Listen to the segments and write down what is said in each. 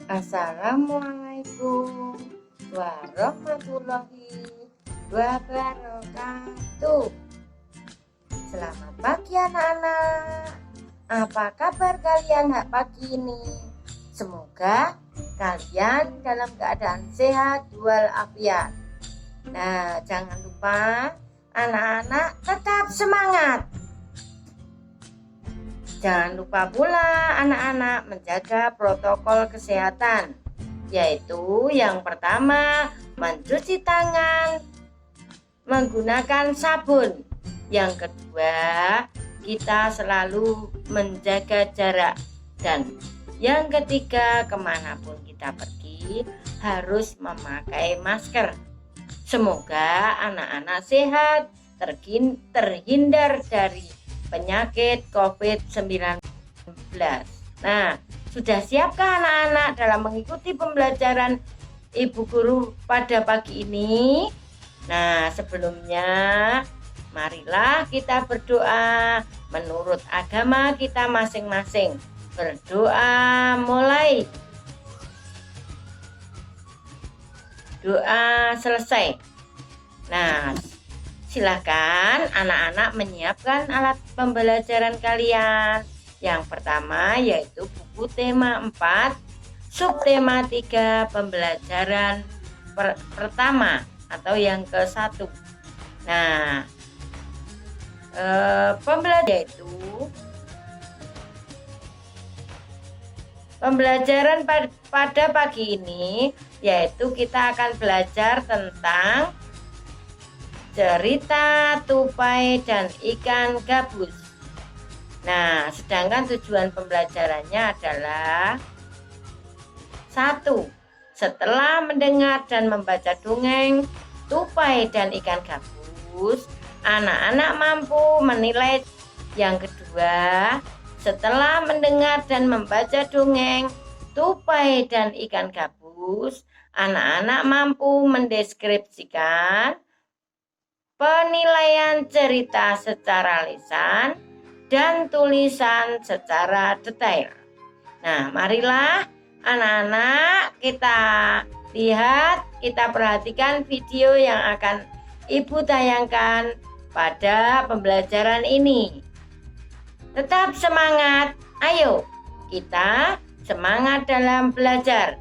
Assalamualaikum warahmatullahi wabarakatuh. Selamat pagi anak-anak. Apa kabar kalian pagi ini? Semoga kalian dalam keadaan sehat walafiat. Nah, jangan lupa anak-anak tetap semangat. Jangan lupa pula anak-anak menjaga protokol kesehatan, yaitu yang pertama mencuci tangan menggunakan sabun. Yang kedua, kita selalu menjaga jarak. Dan yang ketiga, kemanapun kita pergi harus memakai masker. Semoga anak-anak sehat, terhindar dari penyakit COVID-19. Nah, sudah siapkah anak-anak dalam mengikuti pembelajaran Ibu Guru pada pagi ini? Nah, sebelumnya marilah kita berdoa menurut agama kita masing-masing. Berdoa mulai, doa selesai. Nah, silakan anak-anak menyiapkan alat pembelajaran kalian. Yang pertama yaitu buku tema 4, subtema 3, pembelajaran pertama atau yang ke-1. Nah, pembelajaran pada pagi ini yaitu kita akan belajar tentang cerita tupai dan ikan gabus. Nah, sedangkan tujuan pembelajarannya adalah 1. Setelah mendengar dan membaca dongeng tupai dan ikan gabus, anak-anak mampu menilai. Yang kedua, setelah mendengar dan membaca dongeng tupai dan ikan gabus, anak-anak mampu mendeskripsikan penilaian cerita secara lisan dan tulisan secara detail. Nah, marilah anak-anak kita lihat, kita perhatikan video yang akan Ibu tayangkan pada pembelajaran ini. Tetap semangat, ayo kita semangat dalam belajar.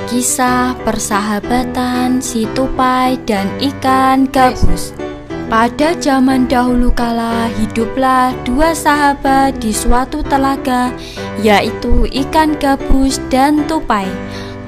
Kisah persahabatan si tupai dan ikan gabus. Pada zaman dahulu kala hiduplah dua sahabat di suatu telaga, yaitu ikan gabus dan tupai.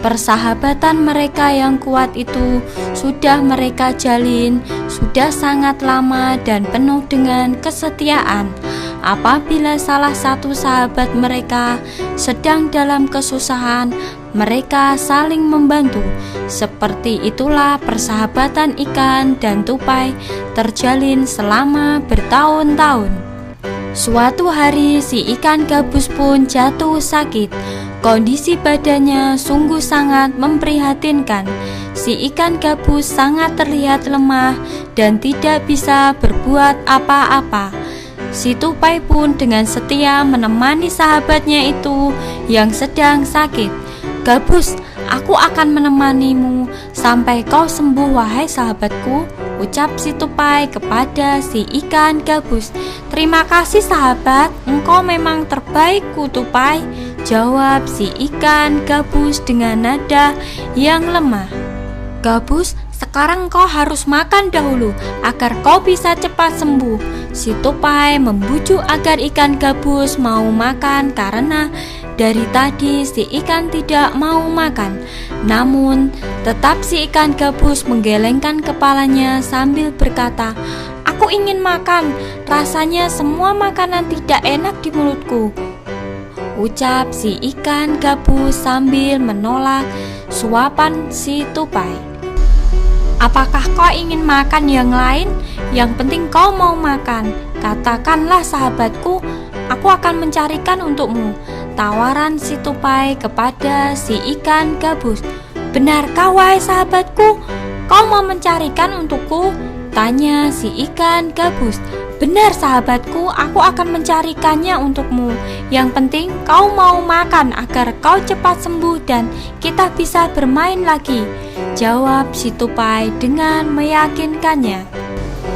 Persahabatan mereka yang kuat itu sudah mereka jalin sudah sangat lama dan penuh dengan kesetiaan. Apabila salah satu sahabat mereka sedang dalam kesusahan, mereka saling membantu. Seperti itulah persahabatan ikan dan tupai terjalin selama bertahun-tahun. Suatu hari si ikan gabus pun jatuh sakit. Kondisi badannya sungguh sangat memprihatinkan. Si ikan gabus sangat terlihat lemah dan tidak bisa berbuat apa-apa. Si tupai pun dengan setia menemani sahabatnya itu yang sedang sakit. "Gabus, aku akan menemanimu sampai kau sembuh, wahai sahabatku," ucap si tupai kepada si ikan gabus. "Terima kasih sahabat, engkau memang terbaikku tupai," jawab si ikan gabus dengan nada yang lemah. "Gabus, sekarang kau harus makan dahulu agar kau bisa cepat sembuh." Si tupai membujuk agar ikan gabus mau makan karena dari tadi si ikan tidak mau makan. Namun tetap si ikan gabus menggelengkan kepalanya sambil berkata, "Aku ingin makan, rasanya semua makanan tidak enak di mulutku," ucap si ikan gabus sambil menolak suapan si tupai. "Apakah kau ingin makan yang lain? Yang penting kau mau makan. Katakanlah sahabatku, aku akan mencarikan untukmu," tawaran si tupai kepada si ikan gabus. "Benarkah wahai sahabatku, kau mau mencarikan untukku?" Tanya si ikan gabus. Benar sahabatku, aku akan mencarikannya untukmu. Yang penting kau mau makan agar kau cepat sembuh dan kita bisa bermain lagi, jawab si tupai dengan meyakinkannya.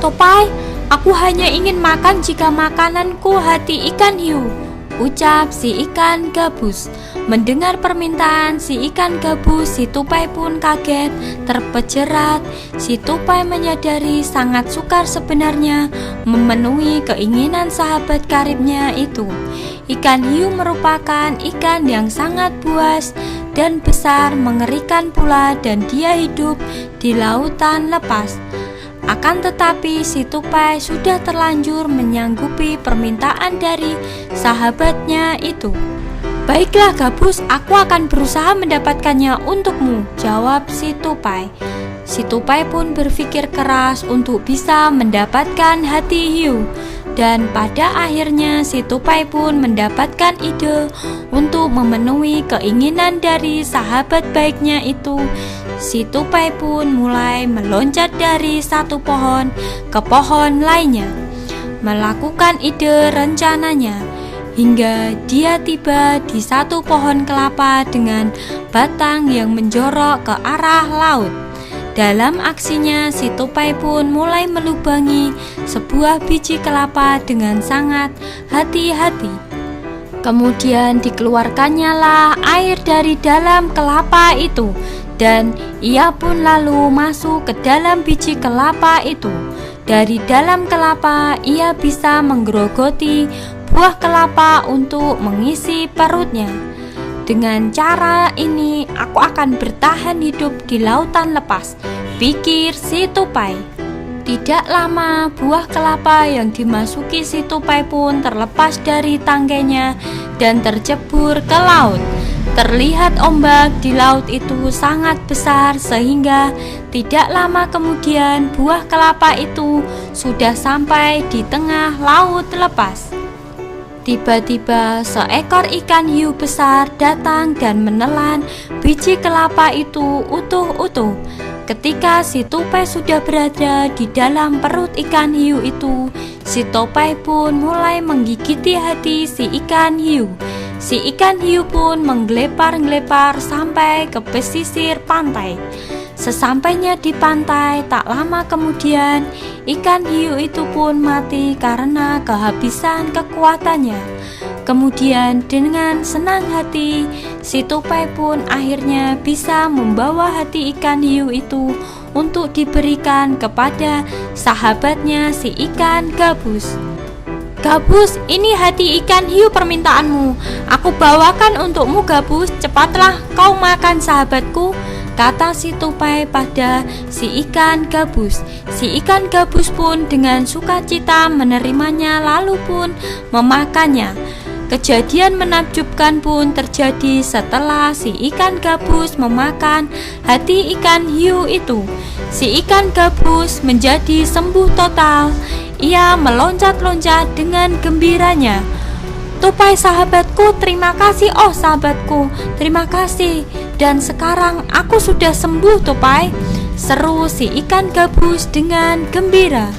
Tupai, aku hanya ingin makan jika makananku hati ikan hiu, ucap si ikan gabus. Mendengar permintaan si ikan gabus, si tupai pun kaget, terpejerat. Si tupai menyadari sangat sukar sebenarnya memenuhi keinginan sahabat karibnya itu. Ikan hiu merupakan ikan yang sangat buas dan besar, mengerikan pula, dan dia hidup di lautan lepas. Akan tetapi si tupai sudah terlanjur menyanggupi permintaan dari sahabatnya itu. Baiklah gabus, aku akan berusaha mendapatkannya untukmu, jawab si tupai. Si tupai pun berpikir keras untuk bisa mendapatkan hati hiu. Dan pada akhirnya si tupai pun mendapatkan ide untuk memenuhi keinginan dari sahabat baiknya itu. Si tupai pun mulai meloncat dari satu pohon ke pohon lainnya, melakukan ide rencananya, hingga dia tiba di satu pohon kelapa dengan batang yang menjorok ke arah laut. Dalam aksinya, si tupai pun mulai melubangi sebuah biji kelapa dengan sangat hati-hati. Kemudian dikeluarkannya lah air dari dalam kelapa itu, dan ia pun lalu masuk ke dalam biji kelapa itu. Dari dalam kelapa ia bisa menggerogoti buah kelapa untuk mengisi perutnya. Dengan cara ini aku akan bertahan hidup di lautan lepas, pikir si tupai. Tidak lama buah kelapa yang dimasuki si tupai pun terlepas dari tangkainya dan tercebur ke laut. Terlihat ombak di laut itu sangat besar sehingga tidak lama kemudian buah kelapa itu sudah sampai di tengah laut lepas. Tiba-tiba seekor ikan hiu besar datang dan menelan biji kelapa itu utuh-utuh. Ketika si tupai sudah berada di dalam perut ikan hiu itu, si tupai pun mulai menggigiti hati si ikan hiu. Si ikan hiu pun menggelepar-gelepar sampai ke pesisir pantai. Sesampainya di pantai, tak lama kemudian ikan hiu itu pun mati karena kehabisan kekuatannya. Kemudian dengan senang hati, si tupai pun akhirnya bisa membawa hati ikan hiu itu untuk diberikan kepada sahabatnya si ikan gabus. Gabus, ini hati ikan hiu permintaanmu. Aku bawakan untukmu gabus, cepatlah kau makan sahabatku, kata si tupai pada si ikan gabus. Si ikan gabus pun dengan sukacita menerimanya lalu pun memakannya. Kejadian menakjubkan pun terjadi setelah si ikan gabus memakan hati ikan hiu itu. Si ikan gabus menjadi sembuh total. Ia meloncat-loncat dengan gembiranya. Tupai sahabatku, terima kasih. Oh sahabatku, terima kasih. Dan sekarang aku sudah sembuh tupai, seru si ikan gabus dengan gembira.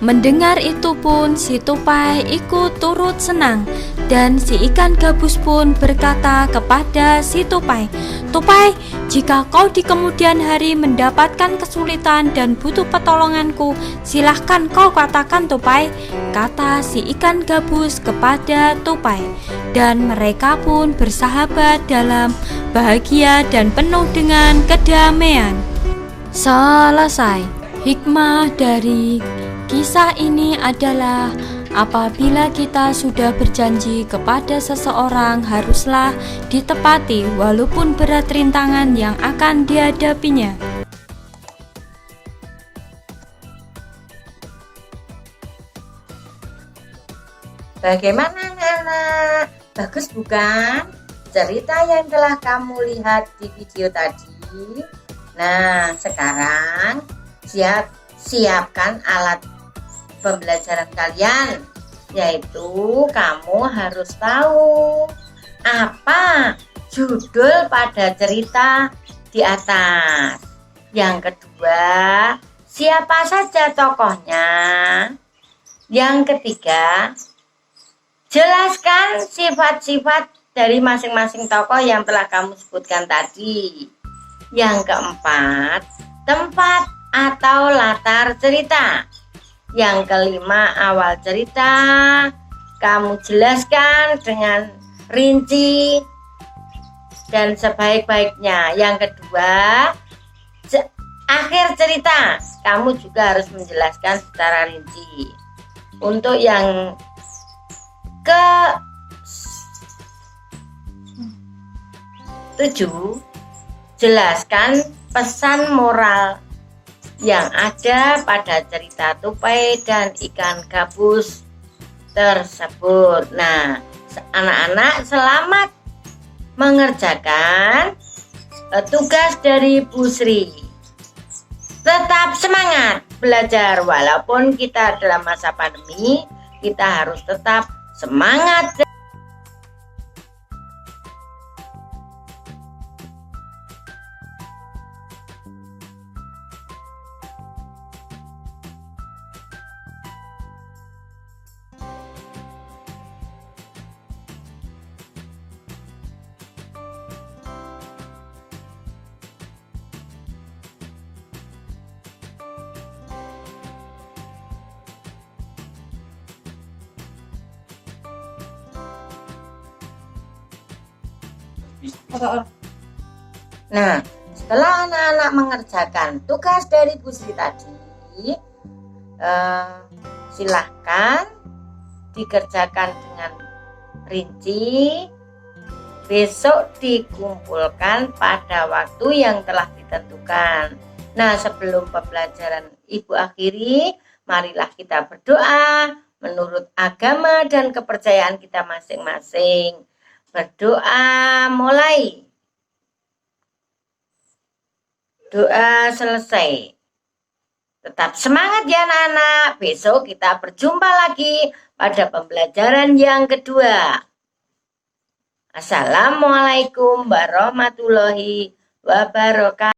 Mendengar itu pun si tupai ikut turut senang. Dan si ikan gabus pun berkata kepada si tupai, Tupai, jika kau di kemudian hari mendapatkan kesulitan dan butuh pertolonganku, silahkan kau katakan tupai, kata si ikan gabus kepada tupai. Dan mereka pun bersahabat dalam bahagia dan penuh dengan kedamaian. Selesai. Hikmah dari kisah ini adalah apabila kita sudah berjanji kepada seseorang, haruslah ditepati walaupun berat rintangan yang akan dihadapinya. Bagaimana anak-anak? Bagus bukan cerita yang telah kamu lihat di video tadi? Nah, sekarang siapkan alat pembelajaran kalian, yaitu kamu harus tahu apa judul pada cerita di atas. Yang kedua, siapa saja tokohnya. Yang ketiga, jelaskan sifat-sifat dari masing-masing tokoh yang telah kamu sebutkan tadi. Yang keempat, tempat atau latar cerita. Yang kelima, awal cerita. Kamu jelaskan dengan rinci dan sebaik-baiknya. Yang kedua, akhir cerita. Kamu juga harus menjelaskan secara rinci. Untuk yang ke-7, jelaskan pesan moral yang ada pada cerita tupai dan ikan gabus tersebut. Nah, anak-anak selamat mengerjakan tugas dari Bu Sri. Tetap semangat belajar walaupun kita dalam masa pandemi, kita harus tetap semangat. Nah, setelah anak-anak mengerjakan tugas dari Bu Sri tadi, silahkan dikerjakan dengan rinci. Besok dikumpulkan pada waktu yang telah ditentukan. Nah, sebelum pembelajaran Ibu akhiri, marilah kita berdoa menurut agama dan kepercayaan kita masing-masing. Berdoa mulai. Doa selesai. Tetap semangat ya anak-anak. Besok kita berjumpa lagi pada pembelajaran yang kedua. Assalamualaikum warahmatullahi wabarakatuh.